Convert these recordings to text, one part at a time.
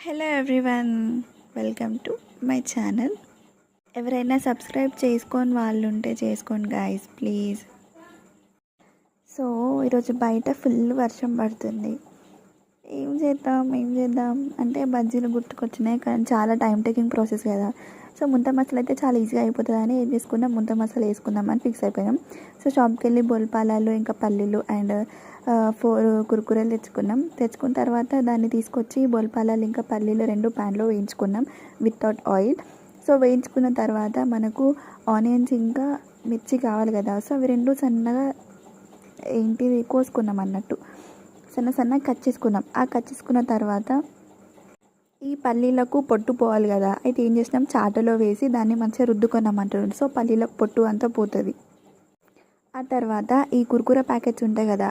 Hello everyone, welcome to my channel. ఎవరైనా subscribe చేసుకొని వాళ్ళు ఉంటే చేసుకోండి గాయస్ ప్లీజ్. సో ఈరోజు బయట ఫుల్ వర్షం పడుతుంది. ఏం చేద్దాం అంటే బజ్జీలు గుర్తుకొచ్చినాయి, కానీ చాలా టైం టేకింగ్ ప్రాసెస్ కదా. సో ముంత మసాలా అయితే చాలా ఈజీగా అయిపోతుంది అని ఏం చేసుకున్నాం, ముంత మసాలా వేసుకుందామని ఫిక్స్ అయిపోయాం. సో షాప్కి వెళ్ళి బోల్పాలాలు ఇంకా పల్లీలు అండ్ 4 కుర్కురేలు తెచ్చుకున్న తర్వాత దాన్ని తీసుకొచ్చి బోల్పాలాలు ఇంకా పల్లీలు 2 ప్యాన్లో వేయించుకున్నాం వితౌట్ ఆయిల్. సో వేయించుకున్న తర్వాత మనకు ఆనియన్స్ ఇంకా మిర్చి కావాలి కదా. సో అవి 2 సన్నగా కోసుకున్నాం అన్నట్టు, సన్నగా కట్ చేసుకున్నాం. ఆ కట్ చేసుకున్న తర్వాత ఈ పల్లీలకు పొట్టు పోవాలి కదా, అయితే ఏం చేసినాం, చాటలో వేసి దాన్ని మంచిగా రుద్దుకున్నాం అంటారు. సో పల్లీలకు పొట్టు అంతా పోతుంది. ఆ తర్వాత ఈ కుర్కురే ప్యాకెట్స్ ఉంటాయి కదా,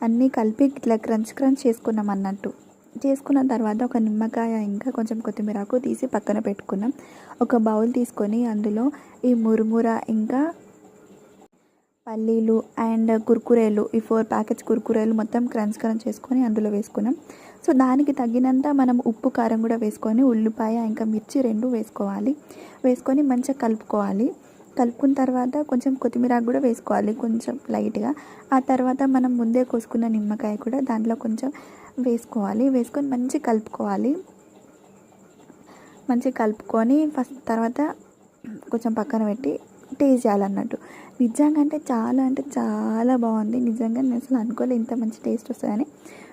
అన్నీ కలిపి ఇట్లా క్రంచ్ చేసుకున్నాం అన్నట్టు. చేసుకున్న తర్వాత ఒక నిమ్మకాయ ఇంకా కొంచెం కొత్తిమీరకు తీసి పక్కన పెట్టుకున్నాం. ఒక బౌల్ తీసుకొని అందులో ఈ మురుముర ఇంకా పల్లీలు అండ్ కుర్కురేలు, ఈ 4 ప్యాకెట్స్ కుర్కురేలు మొత్తం క్రంచ్ చేసుకొని అందులో వేసుకున్నాం. సో దానికి తగినంత మనం ఉప్పు కారం కూడా వేసుకొని ఉల్లిపాయ ఇంకా మిర్చి 2 వేసుకొని మంచిగా కలుపుకున్న తర్వాత కొంచెం కొత్తిమీర కూడా వేసుకోవాలి, కొంచెం లైట్గా. ఆ తర్వాత మనం ముందే కోసుకున్న నిమ్మకాయ కూడా దాంట్లో కొంచెం వేసుకొని మంచిగా కలుపుకొని తర్వాత కొంచెం పక్కన పెట్టి టేస్ట్ చేయాలన్నట్టు. నిజంగా అంటే చాలా బాగుంది. నిజంగా నేను అసలు అనుకోలేదు ఇంత మంచి టేస్ట్ వస్తుందని,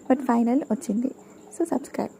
బట్ ఫైనల్ వచ్చింది. So subscribe.